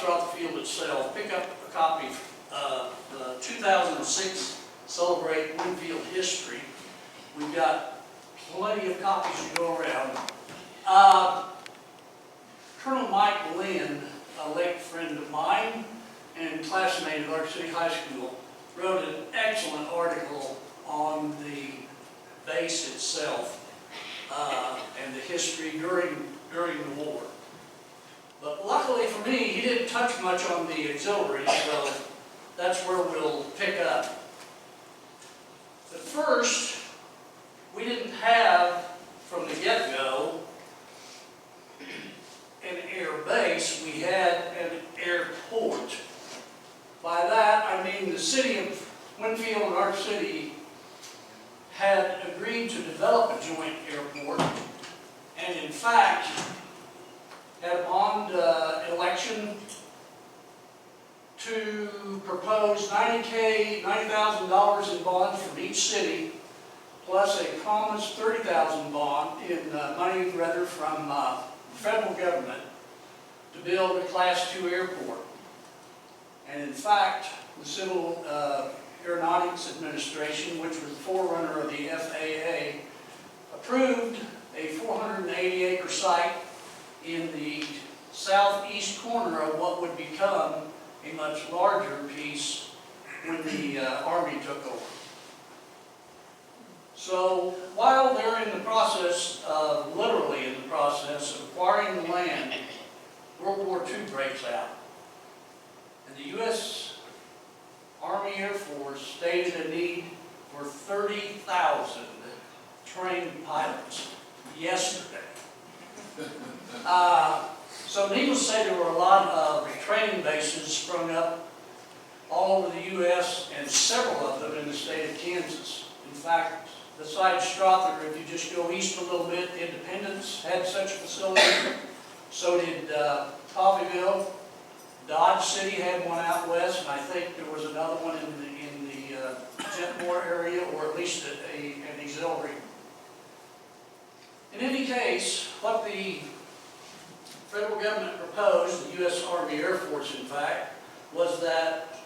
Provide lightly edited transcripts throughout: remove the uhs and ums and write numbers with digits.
Strother Field itself, pick up a copy of the 2006 Celebrate Winfield History. We've got plenty of copies to go around. Colonel Mike Lynn, a late friend of mine and classmate at Ark City High School, wrote an excellent article on the base itself and the history during the war. But luckily for me, he didn't touch much on the auxiliary, so that's where we'll pick up. At first, we didn't have, from the get-go, an air base. We had an airport. By that, I mean the city of Winfield and Ark City had agreed to develop a joint airport, and in fact, had a bond election to propose $90,000 in bonds from each city, plus a promised $30,000 bond in money rather from the federal government to build a Class II airport. And in fact, the Civil Aeronautics Administration, which was the forerunner of the FAA, approved a 480-acre site in the southeast corner of what would become a much larger piece when the Army took over. So while they're in the process of, literally in the process of acquiring the land, World War II breaks out. And the U.S. Army Air Force stated a need for 30,000 trained pilots yesterday. So needless to say, there were a lot of training bases sprung up all over the U.S. and several of them in the state of Kansas. In fact, besides Strother, if you just go east a little bit, Independence had such a facility. So did Coffeyville. Dodge City had one out west, and I think there was another one in the Jetmore area, or at least an auxiliary. In any case, what the federal government proposed, the U.S. Army Air Force in fact, was that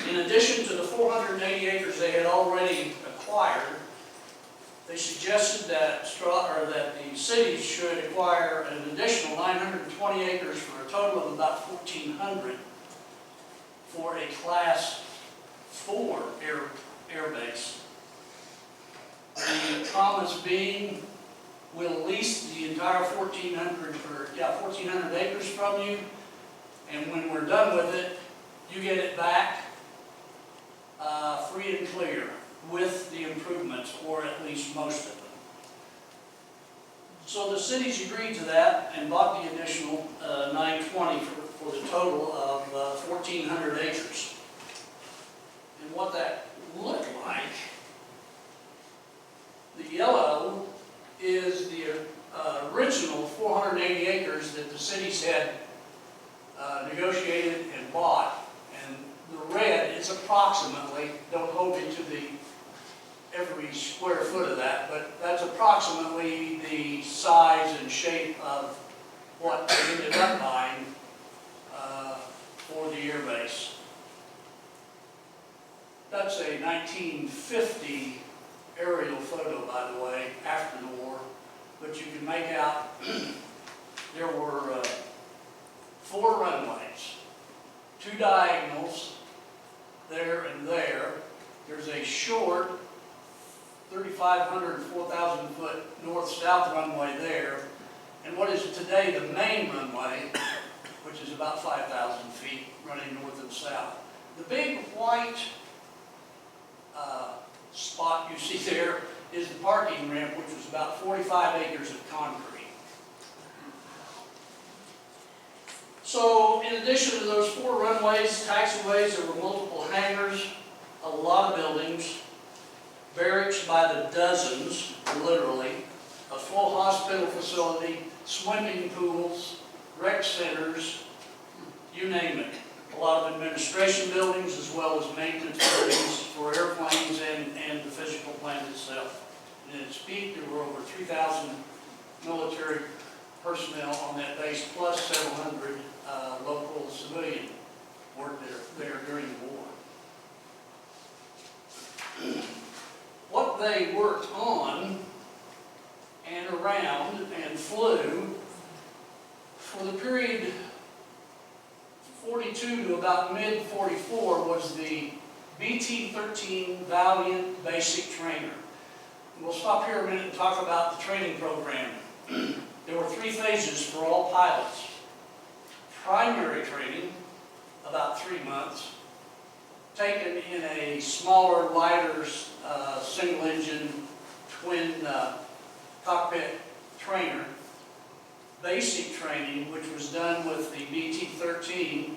in addition to the 480 acres they had already acquired, they suggested that the cities should acquire an additional 920 acres for a total of about 1,400 for a Class 4 air base. The promise being, we'll lease the entire 1,400 acres from you, and when we're done with it, you get it back free and clear with the improvements, or at least most of them. So the cities agreed to that and bought the additional 920 for the total of 1,400 acres. And what that looked like, the yellow is the original 480 acres that the cities had negotiated and bought. And the red is approximately, don't hold me to every square foot of that, but that's approximately the size and shape of what they ended up buying for the air base. That's a 1950 aerial photo, by the way, after the war, but you can make out there were 4 runways, 2 diagonals there and there. There's a short 3,500, 4,000 foot north-south runway there, and what is today the main runway, which is about 5,000 feet running north and south. The big white spot you see there is the parking ramp, which was about 45 acres of concrete. So in addition to those 4 runways, taxiways, there were multiple hangars, a lot of buildings, barracks by the dozens, literally, a full hospital facility, swimming pools, rec centers, you name it. A lot of administration buildings as well as maintenance buildings for airplanes and the physical plant itself. And at its peak, there were over 3,000 military personnel on that base, plus several hundred locals they worked on and around and flew for the period 42 to about mid-44 was the BT-13 Valiant Basic Trainer. And we'll stop here a minute and talk about the training program. There were 3 phases for all pilots. Primary training, about 3 months, taken in a smaller, lighter, single-engine, twin cockpit trainer. Basic training, which was done with the BT-13,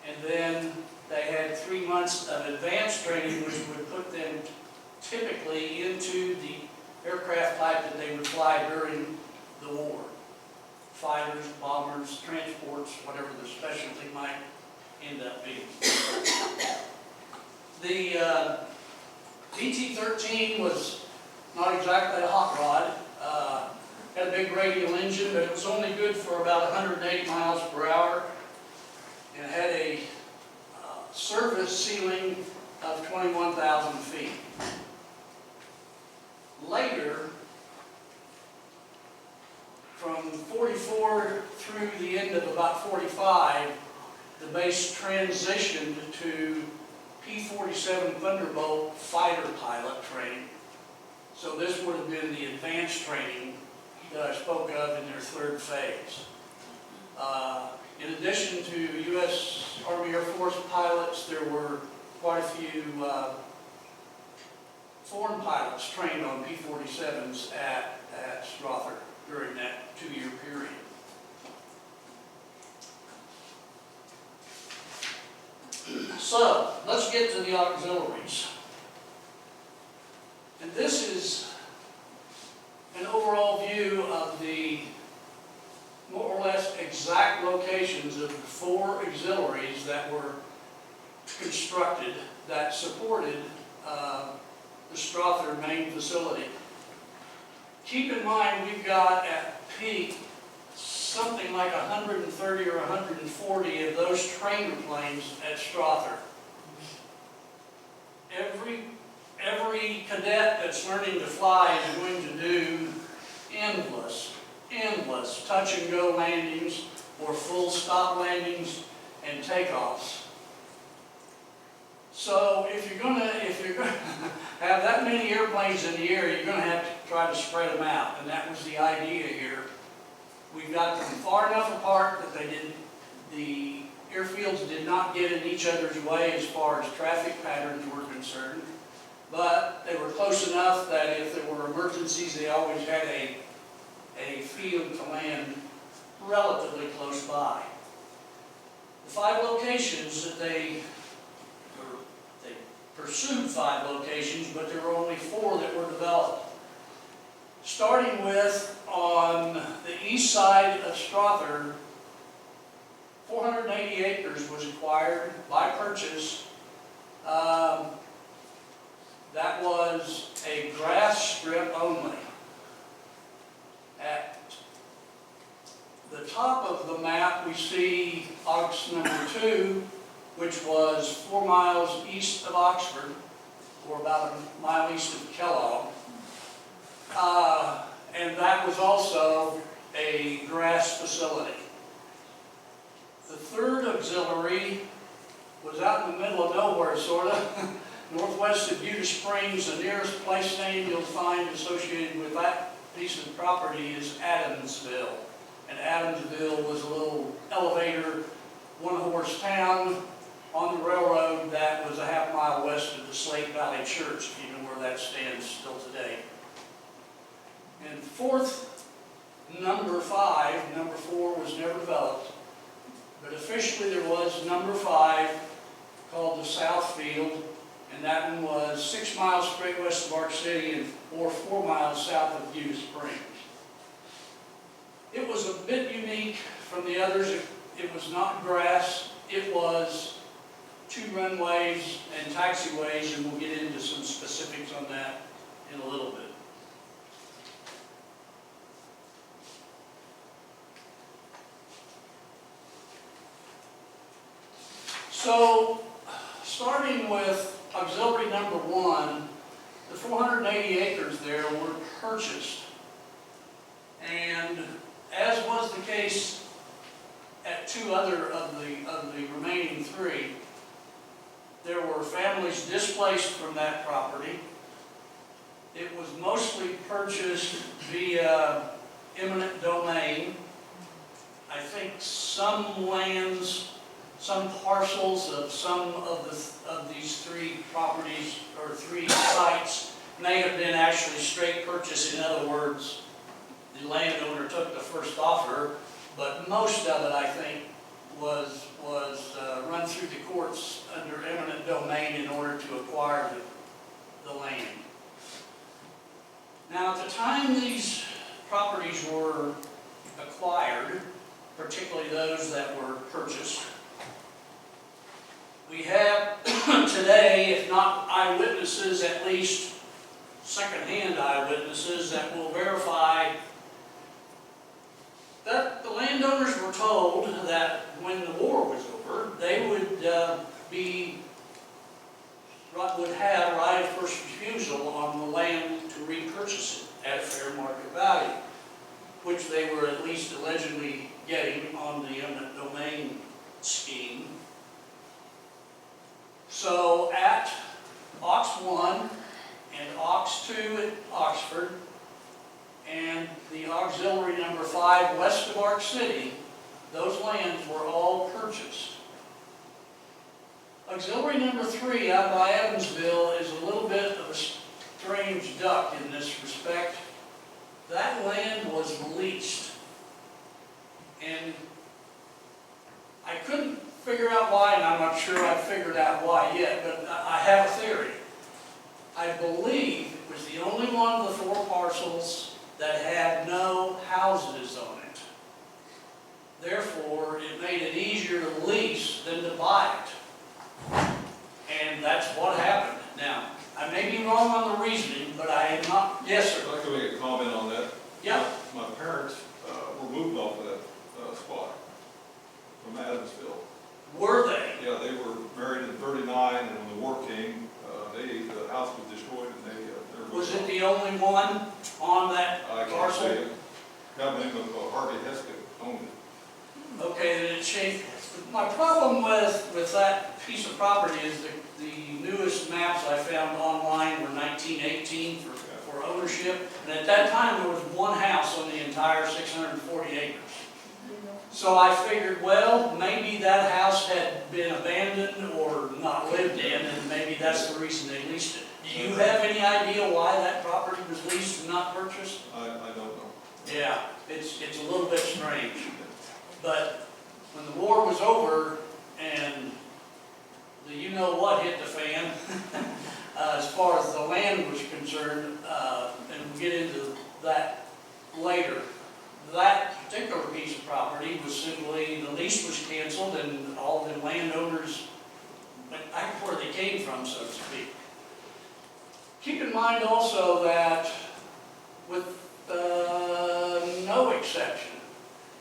and then they had 3 months of advanced training, which would put them typically into the aircraft type that they would fly during the war. Fighters, bombers, transports, whatever the specialty might end up being. The BT-13 was not exactly a hot rod. Had a big radial engine, but it was only good for about 180 miles per hour, and it had a service ceiling of 21,000 feet. Later, from 44 through the end of about 45, the base transitioned to P-47 Thunderbolt fighter pilot training. So this would have been the advanced training that I spoke of in their 3rd phase. In addition to U.S. Army Air Force pilots, there were quite a few foreign pilots trained on P-47s at Strother during that 2-year period. So, let's get to the auxiliaries. And this is an overall view of the more or less exact locations of the 4 auxiliaries that were constructed that supported the Strother main facility. Keep in mind, we've got at peak something like 130 or 140 of those trainer planes at Strother. Every cadet that's learning to fly is going to do endless touch-and-go landings or full stop landings and takeoffs. So if you're going to have that many airplanes in the air, you're going to have to try to spread them out, and that was the idea here. We've got them far enough apart that the airfields did not get in each other's way as far as traffic patterns were concerned, but they were close enough that if there were emergencies, they always had a field to land relatively close by. The 5 locations that they pursued 5 locations, but there were only 4 that were developed. Starting with, on the east side of Strother, 480 acres was acquired by purchase. That was a grass strip only. At the top of the map, we see AUX number 2, which was 4 miles east of Oxford, or about a mile east of Kellogg. And that was also a grass facility. The 3rd auxiliary was out in the middle of nowhere, sort of, northwest of Utah Springs. The nearest place name you'll find associated with that piece of property is Adamsville. And Adamsville was a little elevator, 1-horse town on the railroad that was a half mile west of the Slate Valley Church, if you know where that stands still today. And 4th, number 5, number 4 was never developed, but officially there was number 5 called the South Field, and that one was 6 miles straight west of Ark City or 4 miles south of Utah Springs. It was a bit unique from the others. It was not grass, it was 2 runways and taxiways, and we'll get into some specifics on that in a little bit. So, starting with auxiliary number 1, the 480 acres there were purchased. And as was the case at two other of the remaining three, there were families displaced from that property. It was mostly purchased via eminent domain. I think some lands, some parcels of some of these three properties or three sites may have been actually straight purchase. In other words, the landowner took the first offer, but most of it, I think, was run through the courts under eminent domain in order to acquire the land. Now, at the time these properties were acquired, particularly those that were purchased, we have today, if not eyewitnesses, at least second-hand eyewitnesses that will verify that the landowners were told that when the war was over, they would have right of first refusal on the land to repurchase it at a fair market value, which they were at least allegedly getting on the eminent domain scheme. So at Ox 1 and Ox 2 at Oxford, and the auxiliary number 5 west of Ark City, those lands were all purchased. Auxiliary number 3 out by Evansville is a little bit of a strange duck in this respect. That land was leased. And I couldn't figure out why, and I'm not sure I've figured out why yet, but I have a theory. I believe it was the only one of the 4 parcels that had no houses on it. Therefore, it made it easier to lease than to buy it. And that's what happened. Now, I may be wrong on the reasoning, but I am not. Yes, sir. I'd like to make a comment on that. Yeah. My parents were moved off of that spot from Adamsville. Were they? Yeah, they were married in '39, and when the war came, the house was destroyed, and they Was it the only one on that I can't parcel? say it. A guy named Harvey Heskett owned it. Okay, then it changed. My problem with that piece of property is the newest maps I found online were 1918 for ownership. And at that time, there was one house on the entire 640 acres. So I figured, well, maybe that house had been abandoned or not lived in, and maybe that's the reason they leased it. Do you have any idea why that property was leased and not purchased? I don't know. Yeah, it's a little bit strange. But when the war was over and the you-know-what hit the fan, as far as the land was concerned, and we'll get into that later, that particular piece of property was simply, the lease was canceled and all the landowners went back where they came from, so to speak. Keep in mind also that with no exception,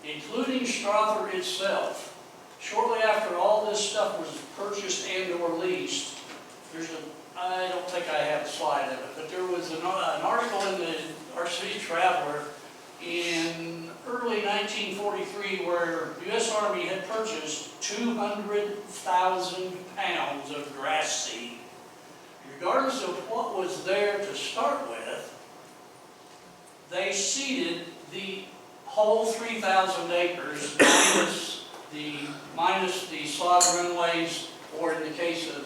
including Strother itself, shortly after all this stuff was purchased and or leased, I don't think I have a slide of it, but there was an article in the Ark City Traveler in early 1943 where the U.S. Army had purchased 200,000 pounds of grass seed. Regardless of what was there to start with, they seeded the whole 3,000 acres minus the sod runways, or in the case of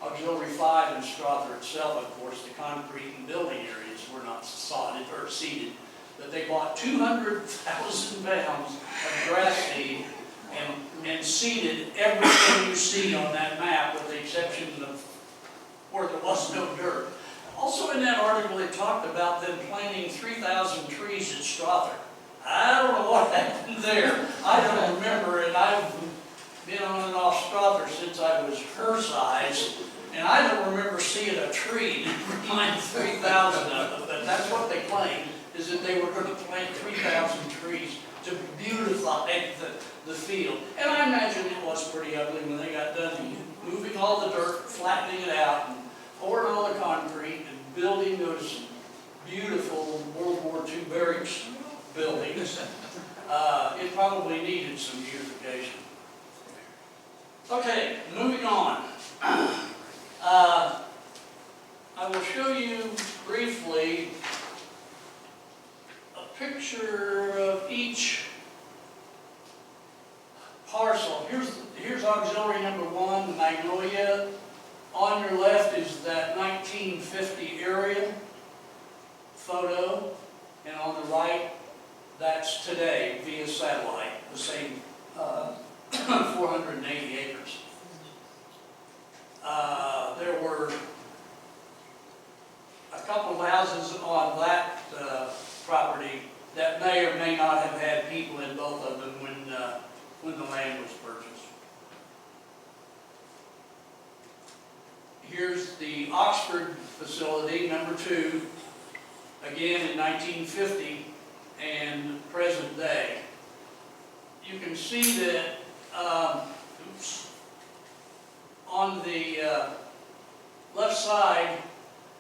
Auxiliary 5 and Strother itself, of course, the concrete and building areas were not sodded or seeded. But they bought 200,000 pounds of grass seed and seeded everything you see on that map, with the exception of where there was no dirt. Also in that article, it talked about them planting 3,000 trees at Strother. I don't know what happened there. I don't remember it. I've been on and off Strother since I was her size, and I don't remember seeing a tree, never mind 3,000 of them, but that's what they claimed, is that they were going to plant 3,000 trees to beautify the field. And I imagine it was pretty ugly when they got done moving all the dirt, flattening it out, and pouring all the concrete, and building those beautiful World War II barracks buildings. It probably needed some beautification. Okay, moving on. I will show you briefly a picture of each parcel. Here's auxiliary number 1, the Magnolia. On your left is that 1950 area photo, and on the right, that's today via satellite, the same 480 acres. There were a couple of houses on that property that may or may not have had people in both of them when the land was purchased. Here's the Oxford facility, number 2, again in 1950 and present day. You can see that on the left side,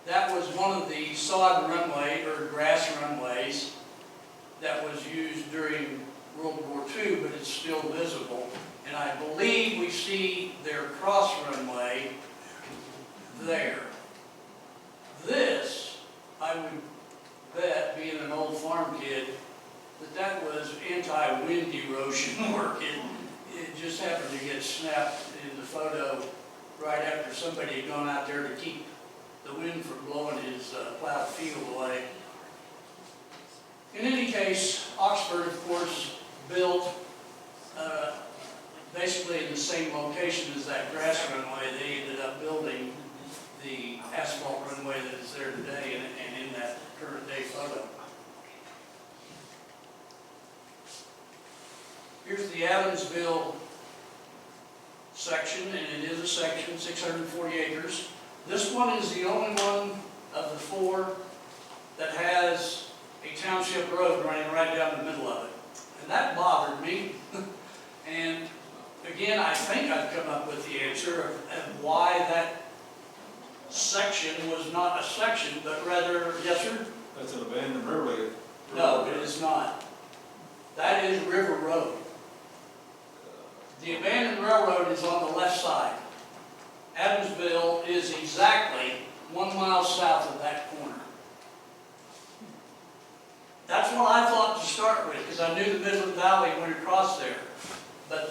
that was one of the sod runway or grass runways that was used during World War II, but it's still visible. And I believe we see their cross runway there. This, I would bet, being an old farm kid, that was anti-wind erosion work. It just happened to get snapped in the photo right after somebody had gone out there to keep the wind from blowing his plowed field away. In any case, Oxford, of course, built basically in the same location as that grass runway. They ended up building the asphalt runway that is there today and in that current day photo. Here's the Adamsville section, and it is a section, 640 acres. This one is the only one of the 4 that has a township road running right down the middle of it. And that bothered me. And again, I think I've come up with the answer of why that section was not a section, but rather, yes, sir? That's an abandoned railway. No, it is not. That is River Road. The abandoned railroad is on the left side. Adamsville is exactly 1 mile south of that corner. That's what I thought to start with, because I knew the Midland Valley went across there. But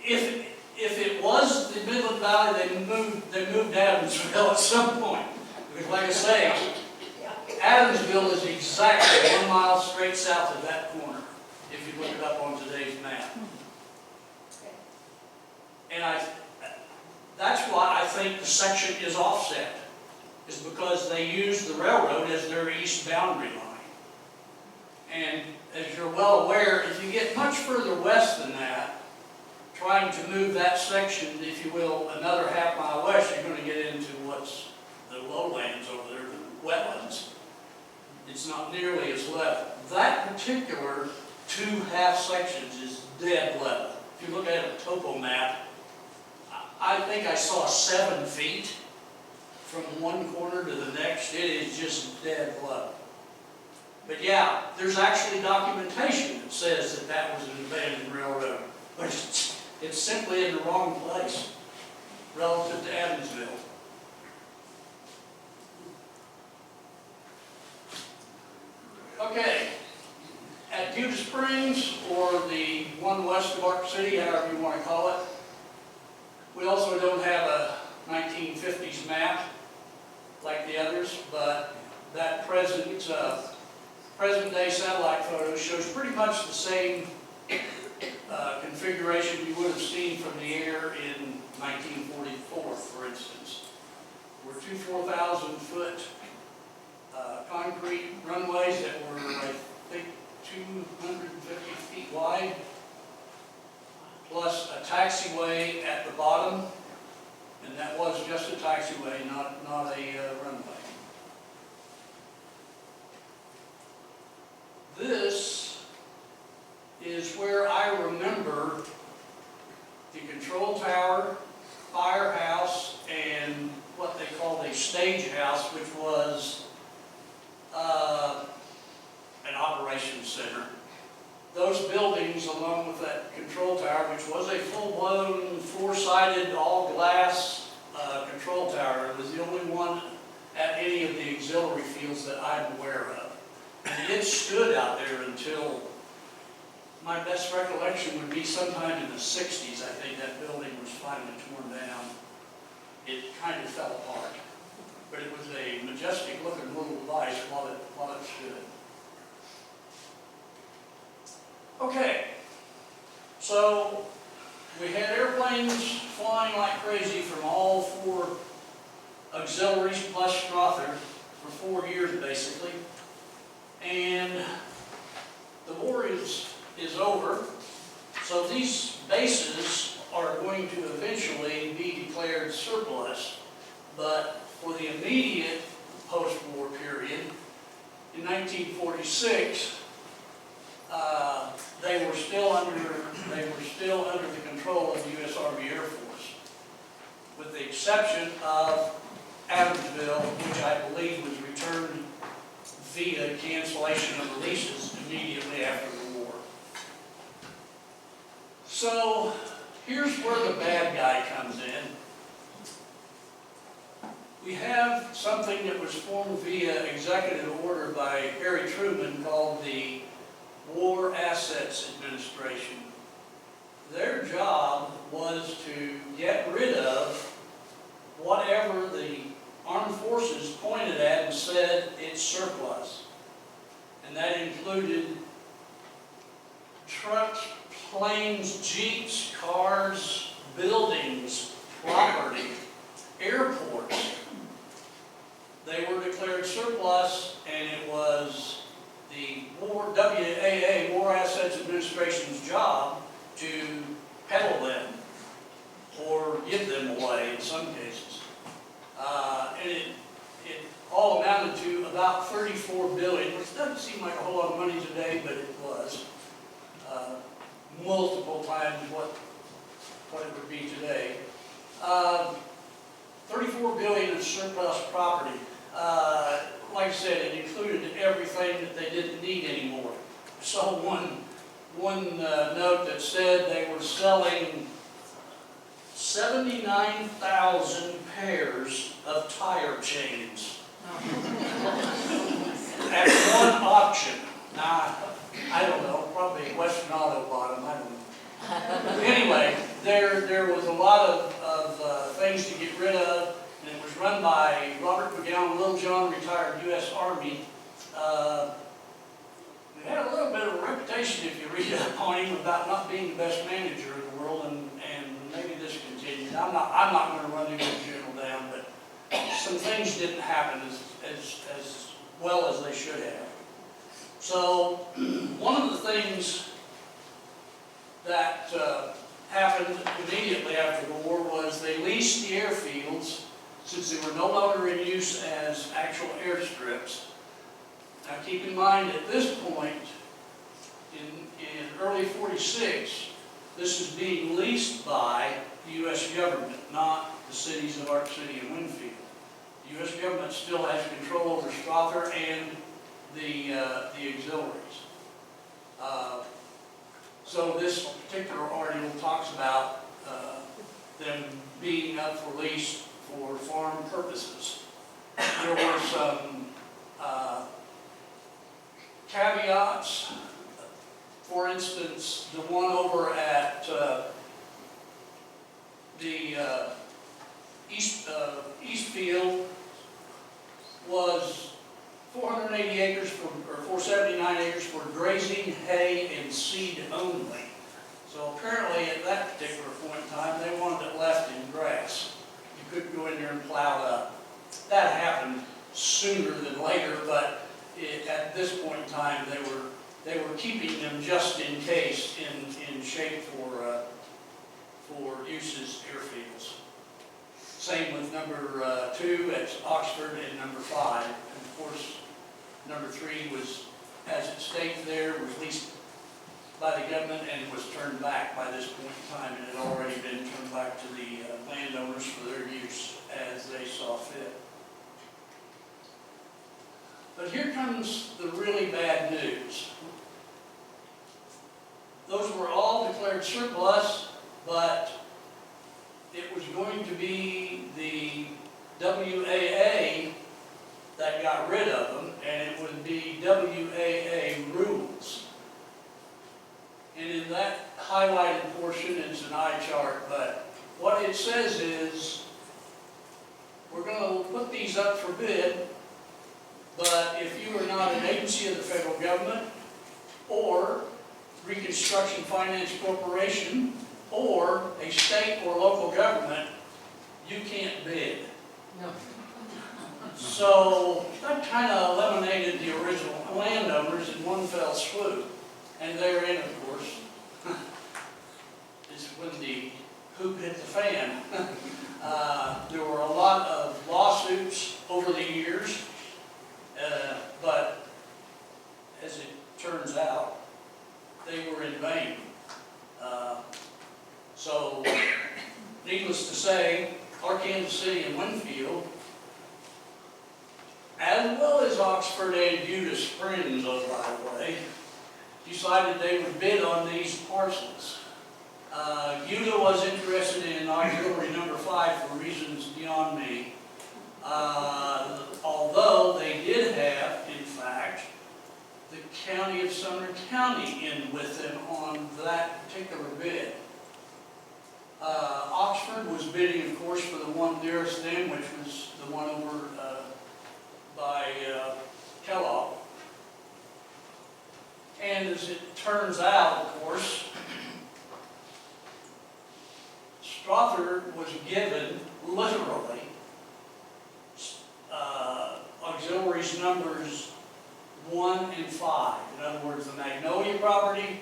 if it was the Midland Valley, they moved Adamsville at some point. Because like I say, Adamsville is exactly 1 mile straight south of that corner, if you look it up on today's map. And that's why I think the section is offset, is because they use the railroad as their east boundary line. And as you're well aware, if you get much further west than that, trying to move that section, if you will, another ½ mile west, you're going to get into what's the lowlands over there, the wetlands. It's not nearly as level. That particular 2 half sections is dead level. If you look at a topo map, I think I saw 7 feet from one corner to the next. It is just dead level. But yeah, there's actually documentation that says that was an abandoned railroad. But it's simply in the wrong place relative to Adamsville. Okay, at Buda Springs, or the one west of Ark City, however you want to call it, we also don't have a 1950s map like the others, but that present day satellite photo shows pretty much the same configuration you would have seen from the air in 1944, for instance. Were 2 4,000-foot concrete runways that were, I think, 250 feet wide, plus a taxiway at the bottom, and that was just a taxiway, not a runway. This is where I remember the control tower, firehouse, and what stage house, which was an operations center. Those buildings, along with that control tower, which was a full-blown, four-sided, all-glass control tower, it was the only one at any of the auxiliary fields that I'm aware of. And it stood out there until, my best recollection would be sometime in the 60s, I think that building was finally torn down. It kind of fell apart. But it was a majestic-looking little device while it stood. Okay, so we had airplanes flying like crazy from all four auxiliaries plus Strother for 4 years basically. And the war is over, so these bases are going to eventually be declared surplus. But for the immediate post-war period, in 1946, they were still under the control of the U.S. Army Air Force, with the exception of Adamsville, which I believe was returned via cancellation of leases immediately after the war. So here's where the bad guy comes in. We have something that was formed via executive order by Harry Truman called the War Assets Administration. Their job was to get rid of whatever the armed forces pointed at and said it's surplus. And that included trucks, planes, jeeps, cars, buildings, property, airports. They were declared surplus, and it was the WWII, War Assets Administration's job to peddle them or give them away in some cases. And it all amounted to about $34 billion, which doesn't seem like a whole lot of money today, but it was multiple times what it would be today. $34 billion of surplus property. Like I said, it included everything that they didn't need anymore. I saw one note that said they were selling 79,000 pairs of tire chains at one auction. Now, I don't know, probably Western Auto bought them, I don't know. Anyway, there was a lot of things to get rid of, and it was run by Robert McGowan Littlejohn, retired U.S. Army. He had a little bit of a reputation, if you read up on him, about not being the best manager in the world, and maybe this continued. I'm not going to run the general down, but some things didn't happen as well as they should have. So one of the things that happened immediately after the war was they leased the airfields, since they were no longer in use as actual airstrips. Now keep in mind, at this point, in early '46, this is being leased by the U.S. government, not the cities of Ark City and Winfield. The U.S. government still has control over Strother and the auxiliaries. So this particular article talks about them being up for lease for farm purposes. There were some caveats. For instance, the one over at the Eastfield was 480 acres or 479 acres for grazing, hay, and seed only. So apparently at that particular point in time, they wanted it left in grass. You couldn't go in there and plow it up. That happened sooner than later, but at this point in time, they were keeping them just in case in shape for use as airfields. Same with number 2 at Oxford and number 5. And of course, number 3 was, as it states there, was leased by the government and was turned back by this point in time, and had already been turned back to the landowners for their use as they saw fit. But here comes the really bad news. Those were all declared surplus, but it was going to be the WAA that got rid of them, and it would be WAA rules. And in that highlighted portion, it's an eye chart, but what it says is, we're going to put these up for bid, but if you are not an agency of the federal government, or Reconstruction Finance Corporation, or a state or local government, you can't bid. No. So that kind of eliminated the original landowners in one fell swoop. And therein, of course, is when the hoop hit the fan. There were a lot of lawsuits over the years, but as it turns out, they were in vain. So, needless to say, Kansas City and Winfield, as well as Oxford and Buda Springs, oh, by the way, decided they would bid on these parcels. Buda was interested in auxiliary number 5 for reasons beyond me. Although they did have, in fact, the county of Sumner County in with them on that particular bid. Oxford was bidding, of course, for the one nearest them, which was the one over by Kellogg. And as it turns out, of course, Strother was given, literally, auxiliaries numbers 1 and 5. In other words, the Magnolia property,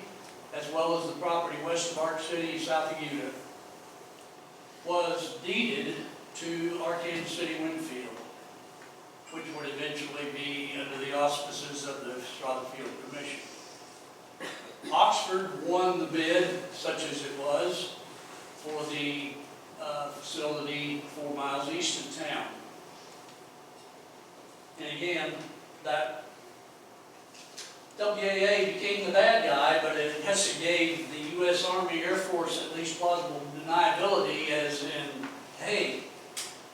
as well as the property west of Ark City, south of Utah, was deeded to Kansas City Winfield, which would eventually be under the auspices of the Strother Field Commission. Oxford won the bid, such as it was, for the facility 4 miles east of town. And again, that WAA became the bad guy, but it Hesse gave the U.S. Army Air Force at least plausible deniability, as in, hey,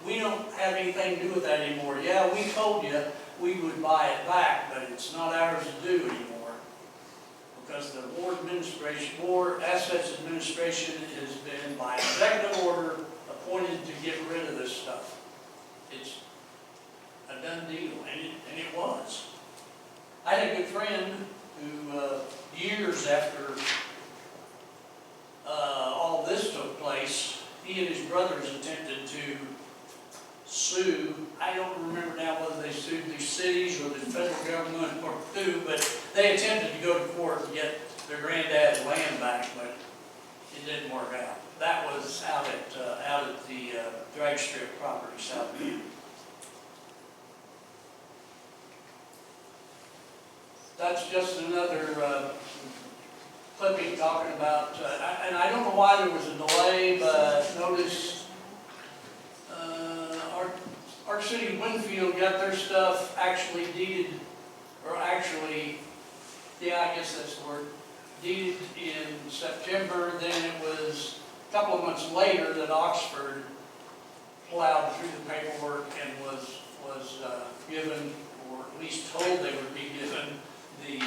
we don't have anything to do with that anymore. Yeah, we told you we would buy it back, but it's not ours to do anymore. Because the War Assets Administration has been, by executive order, appointed to get rid of this stuff. It's a done deal, and it was. I had a good friend who, years after all this took place, he and his brothers attempted to sue. I don't remember now whether they sued the cities or the federal government or who, but they attempted to go to court and get their granddad's land back, but it didn't work out. That was out at the drag strip property south of Utah. That's just another clipping talking about, and I don't know why there was a delay, but notice our city of Winfield got their stuff actually deeded, or actually, yeah, I guess that's the word, deeded in September. Then it was a couple of months later that Oxford plowed through the paperwork and was given, or at least told they would be given, the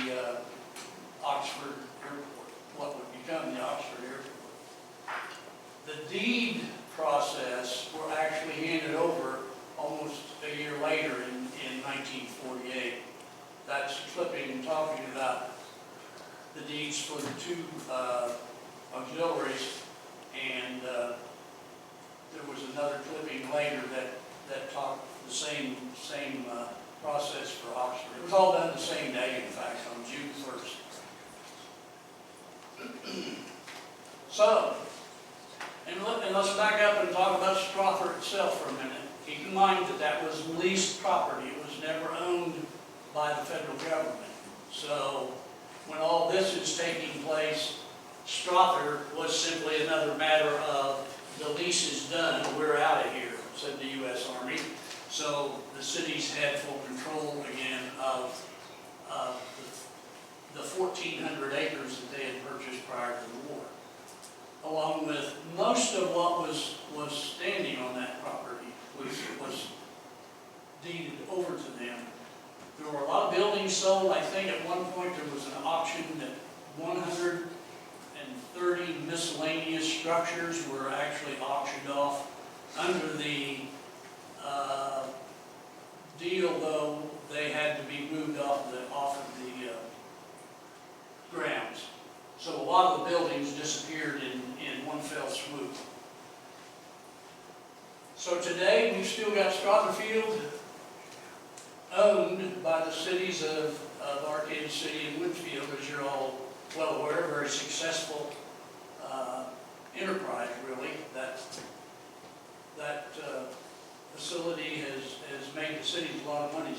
Oxford Airport, what would become the Oxford Airport. The deed process were actually handed over almost a year later in 1948. That's clipping talking about the deeds for the 2 auxiliaries, and there was another clipping later that talked the same process for Oxford. It was all done the same day, in fact, on June 1st. So, and let's back up and talk about Strother itself for a minute. Keep in mind that that was leased property. It was never owned by the federal government. So, when all this is taking place, Strother was simply another matter of the lease is done, we're out of here, said the U.S. Army. So the cities had full control again of the 1,400 acres that they had purchased prior to the war, along with most of what was standing on that property was deeded over to them. There were a lot of buildings sold. I think at one point there was an auction that 130 miscellaneous structures were actually auctioned off. Under the deal, though, they had to be moved off of the grounds. So a lot of the buildings disappeared in one fell swoop. So today we've still got Strother Field, owned by the cities of Arcadia City and Woodfield, as you're all well aware, very successful enterprise, really. That facility has made the cities a lot of money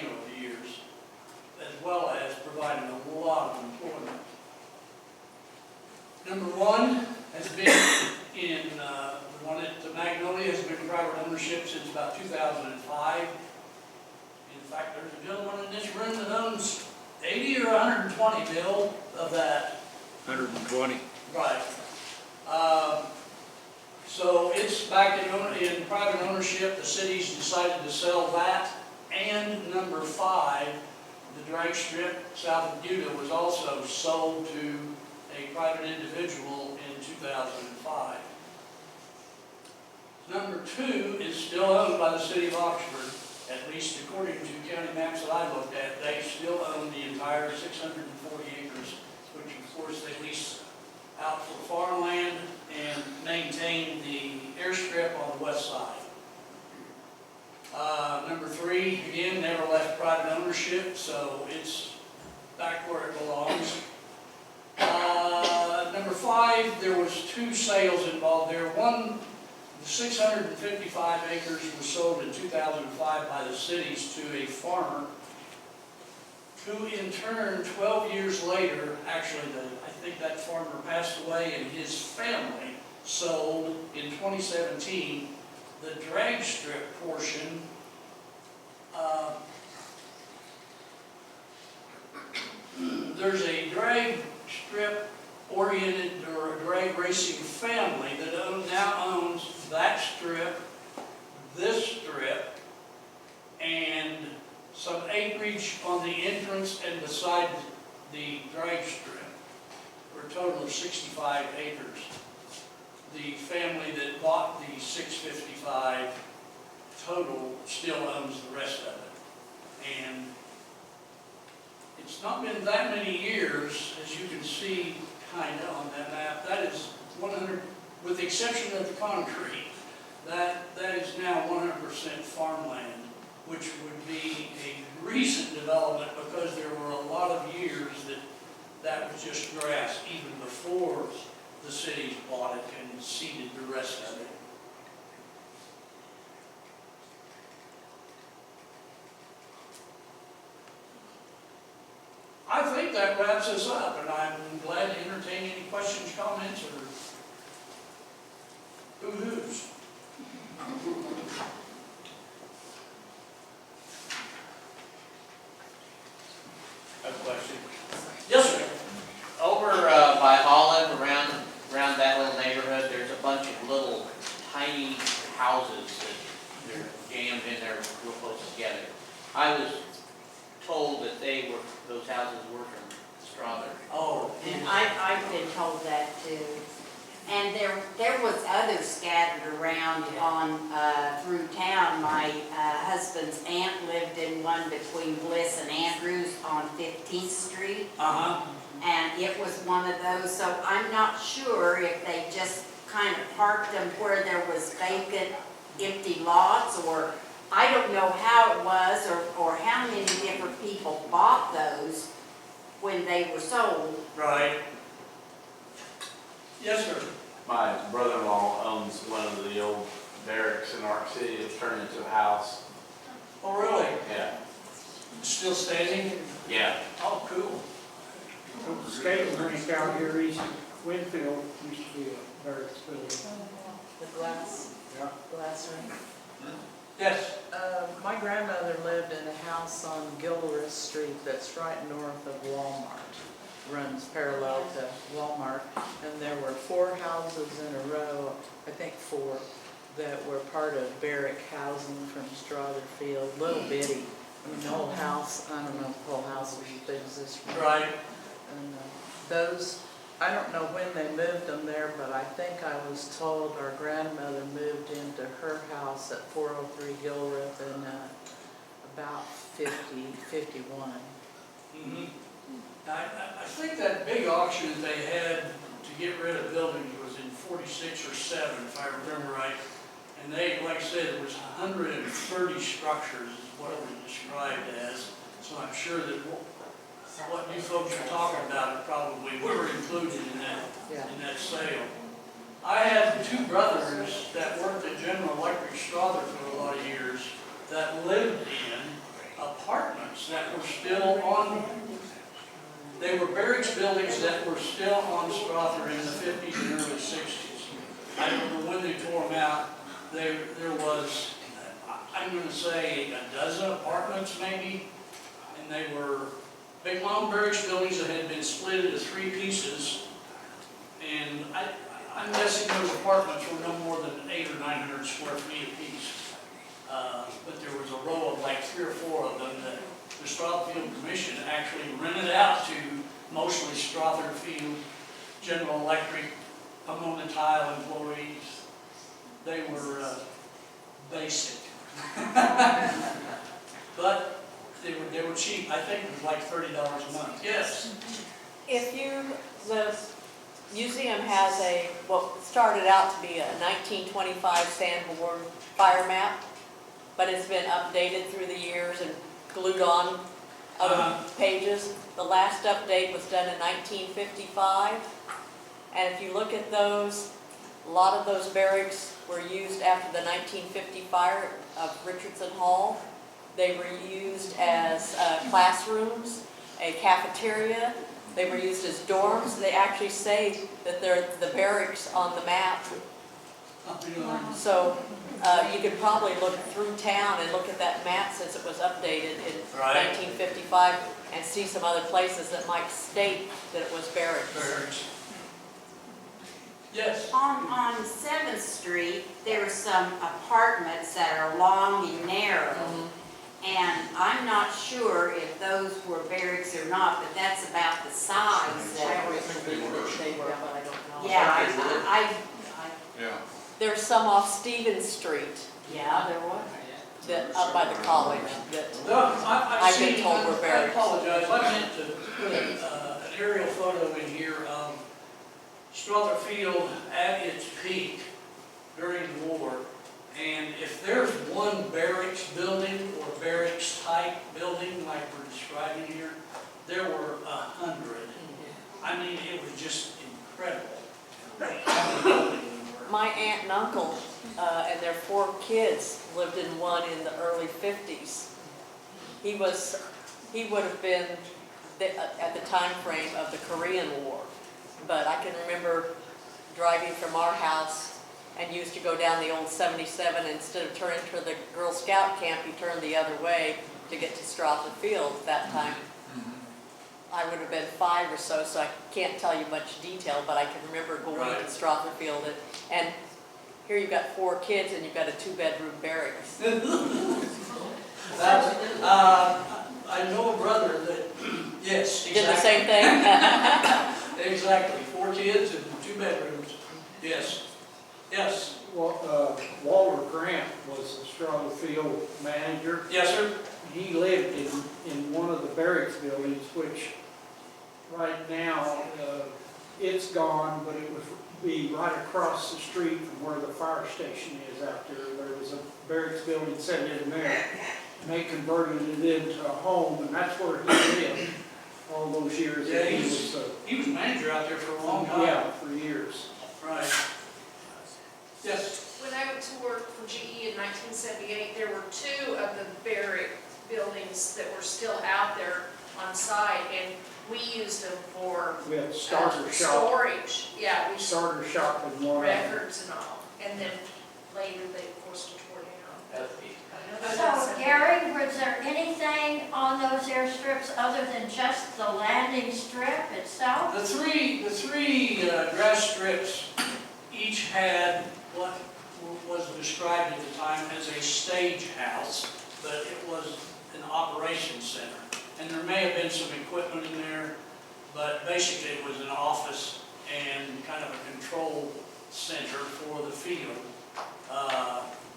over the years, as well as providing a lot of employment. Number one has been the one at Magnolia has been private ownership since about 2005. In fact, there's a gentleman in this room that owns 80 or 120, Bill, of that. 120. Right. So it's back in private ownership. The city's decided to sell that. And number 5, the drag strip south of Utah was also sold to a private individual in 2005. Number 2 is still owned by the city of Oxford, at least according to county maps that I looked at. They still own the entire 640 acres, which of course they lease out for farmland and maintain the airstrip on the west side. Number 3, again, never left private ownership, so it's back where it belongs. Number 5, there was 2 sales involved there. One, the 655 acres was sold in 2005 by the cities to a farmer who in turn, 12 years later, actually I think that farmer passed away and his family sold in 2017 the drag strip portion. There's a drag strip oriented or a drag racing family that now owns that strip, this strip, and some acreage on the entrance and beside the drag strip, for a total of 65 acres. The family that bought the 655 total still owns the rest of it. And it's not been that many years, as you can see kind of on that map. That is 100, with the exception of the concrete, that is now 100% farmland, which would be a recent development because there were a lot of years that was just grass even before the cities bought it and seeded the rest of it. I think that wraps us up, and I'm glad to entertain any questions, comments, or hoo-hoos. A question. Yes, sir. Over by Holland, around that little neighborhood, there's a bunch of little tiny houses that they're jammed in there real close together. I was told that those houses were from Strother. Oh, And I've been told that too. And there was others scattered around on, through town. My husband's aunt lived in one between Bliss and Andrews on 15th Street. And it was one of those, so I'm not sure if they just kind of parked them where there was vacant, empty lots, or I don't know how it was, or how many different people bought those when they were sold. right. Yes, sir. My brother-in-law owns one of the old barracks in Ark City. It's turned into a house. Oh, really? Yeah. Still standing? Yeah. Oh, cool. The skating rink out here east of Winfield used to be a barracks building. The glass Yeah. ring. Yes, My grandmother lived in a house on Gilruth Street that's right north of Walmart, runs parallel to Walmart. And there were 4 houses in a row, I think 4, that were part of barrack housing from Strother Field, little bitty. I mean, the whole house, I don't know if the whole house was as big as this one. right. And those, I don't know when they moved them there, but I think I was told our grandmother moved into her house at 403 Gilruth in about 51. Mhm. I think that big auction that they had to get rid of buildings was in 46 or 7, if I remember right. And they, like I said, it was 130 structures is what it was described as. So I'm sure that what you folks are talking about probably were included in that sale. I had 2 brothers that worked at General Electric Strother for a lot of years that lived in apartments that were still on, they were barracks buildings that were still on Strother in the 50s and early 60s. I don't know when they tore them out. There was, I'm going to say, a dozen apartments maybe, and they were big long barracks buildings that had been split into 3 pieces. And I'm guessing those apartments were no more than 800 or 900 square feet apiece. But there was a row of like 3 or 4 of them that the Strother Field Commission actually rented out to mostly Strother Field, General Electric, Pomona Tile employees. They were basic. But they were cheap. I think it was like $30 a month. Yes. If you, the museum has what started out to be a 1925 Sanborn fire map, but it's been updated through the years and glued on other pages. The last update was done in 1955, and if you look at those, a lot of those barracks were used after the 1950 fire of Richardson Hall. They were used as classrooms, a cafeteria. They were used as dorms. They actually say that they're the barracks on the map. So you could probably look through town and look at that map since it was updated in 1955 and see some other places that might state that it was barracks. Yes. On 7th Street, there are some apartments that are long and narrow. And I'm not sure if those were barracks or not, but that's about the size I that. always remember what they were, but I don't know. Yeah, Yeah. There's some off Stevens Street, yeah, there was. that up by the college, that No, I've been told we're I barracks. apologize. I meant to put an aerial photo in here of Strother Field at its peak during the war. And if there's one barracks building or barracks type building like we're describing here, there were 100. I mean, it was just incredible. my aunt and uncle and their 4 kids lived in one in the early 50s. He would have been at the time frame of the Korean War. But I can remember driving from our house and used to go down the old 77, and instead of turning to the Girl Scout camp, you turned the other way to get to Strother Field at that time. I would have been 5 or so I can't tell you much detail, but I can remember going to Strother Field. And here you've got 4 kids and you've got a 2-bedroom barracks. I know a brother that, yes, exactly. Did the same thing? Exactly, 4 kids and 2 bedrooms. Yes. Yes. Well, Walter Grant was the Strother Field manager. Yes, sir. He lived in one of the barracks buildings, which right now, it's gone, but it would be right across the street from where the fire station is out there. There was a barracks building set in there, and they converted it into a home, and that's where he lived all those years. Yeah, that he was manager out there for a long time. Yeah, for years. Right. Yes. When I went to work for GE in 1978, there were 2 of the barrack buildings that were still out there on site, and we used them for We had starter shop, storage. Yeah, starter shop in one. records and all. And then later they, of course, tore down. So, Gary, was there anything on those airstrips other than just the landing strip itself? The three grass strips each had what was described at the time as a stage house, but it was an operations center. And there may have been some equipment in there, but basically it was an office and kind of a control center for the field.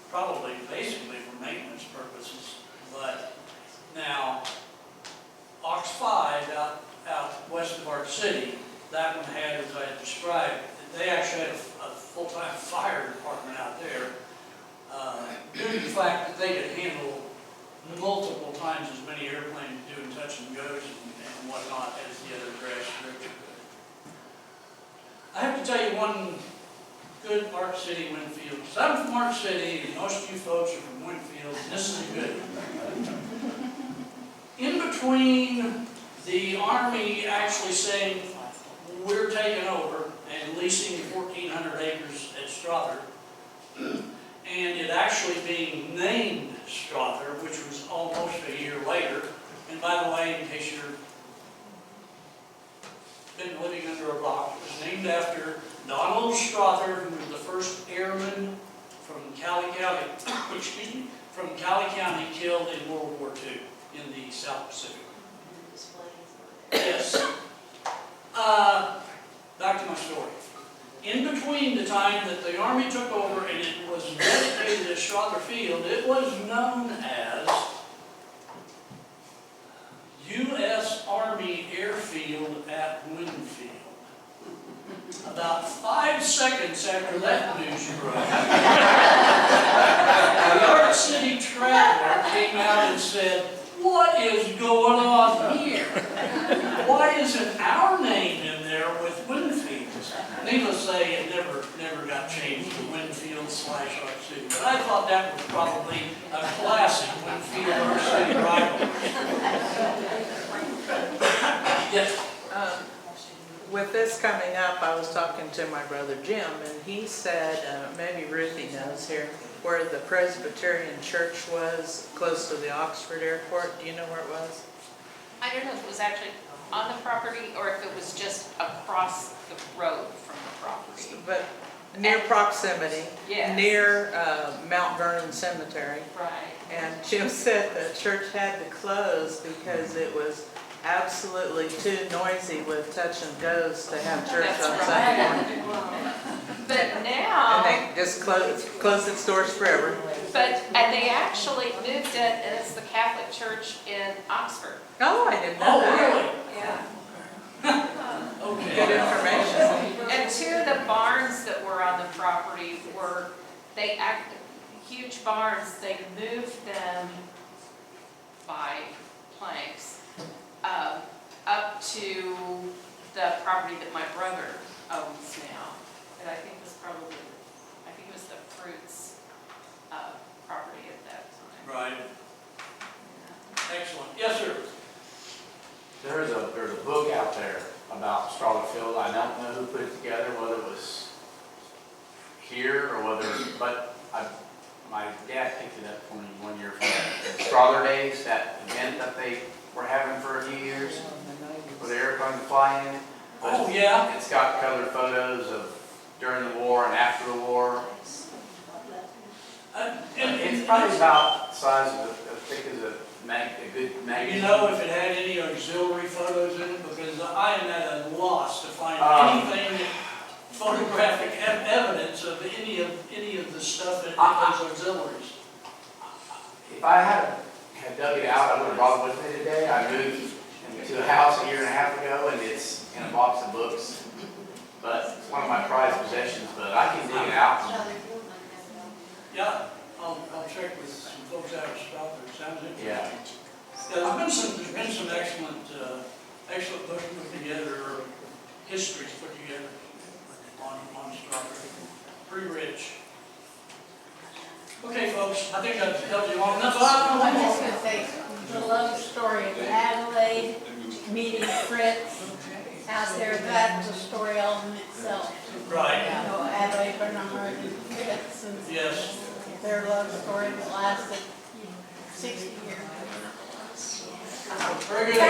Probably basically for maintenance purposes. But now, Ox 5 out west of our city, that one had, as I had described, they actually had a full-time fire department out there. Due to the fact that they could handle multiple times as many airplanes doing touch and goes and whatnot as the other grass strips could. I have to tell you one good Ark City Winfield, because I'm from Ark City and most of you folks are from Winfield, and this is a good one. In between the Army actually saying, we're taking over and leasing 1,400 acres at Strother, and it actually being named Strother, which was almost a year later. And by the way, in case you've been living under a rock, it was named after Donald Strother, who was the first airman from Cali County, excuse me, from Cali County killed in World War II in the South Pacific. Yes. Back to my story. In between the time that the Army took over and it was dedicated as Strother Field, it was known as U.S. Army Airfield at Winfield. About 5 seconds after that news broke, the Ark City Traveler came out and said, "What is going on here? Why isn't our name in there with Winfield?" Needless to say, it never got changed to Winfield/Ark City. But I thought that was probably a classic Winfield/Ark City rivalry. Yes. With this coming up, I was talking to my brother Jim, and he said, maybe Ruthie knows here, where the Presbyterian Church was, close to the Oxford Airport. Do you know where it was? I don't know if it was actually on the property or if it was just across the road from the property. But near proximity, Yes. near Mount Vernon Cemetery. Right. And Jim said the church had to close because it was absolutely too noisy with touch and goes to have church That's on right. Sunday morning. But now, And they just closed its doors forever. and they actually moved it, and it's the Catholic Church in Oxford. Oh, I didn't know Oh, that. really? Yeah. Okay. Good information. And two of the barns that were on the property were, huge barns, they moved them by planks up to the property that my brother owns now. And I think it was the Fruits property at that time. Right. Excellent. Yes, sir. There's a book out there about Strother Field. I don't know who put it together, whether it was here or whether, but my dad picked it up for me 1 year from the Strother Days, that event that they were having for a few years, where the airplanes would fly in. Oh, yeah. It's got colored photos of during the war and after the war. It's probably about the size of as thick as a good magazine. You know if it had any auxiliary photos in it? Because I am at a loss to find anything, photographic evidence of any of the stuff in those auxiliaries. If I had dug it out, I would have brought it with me today. I moved to a house 1.5 years ago, and it's in a box of books. But it's one of my prized possessions, but I can dig it out. Yeah, I'll check with some folks out of Strother. It sounds interesting. Yeah. Yeah, there's been some excellent books put together, or histories put together on Strother. Pretty rich. Okay, folks, I think I've held you long enough. I'm just gonna say, the love story of Adelaide meeting Fritz out there, that's a story all in itself. Right. You know, Adelaide, Bernard, and Fritz, and Yes. their love story that lasted 60 years. Very good.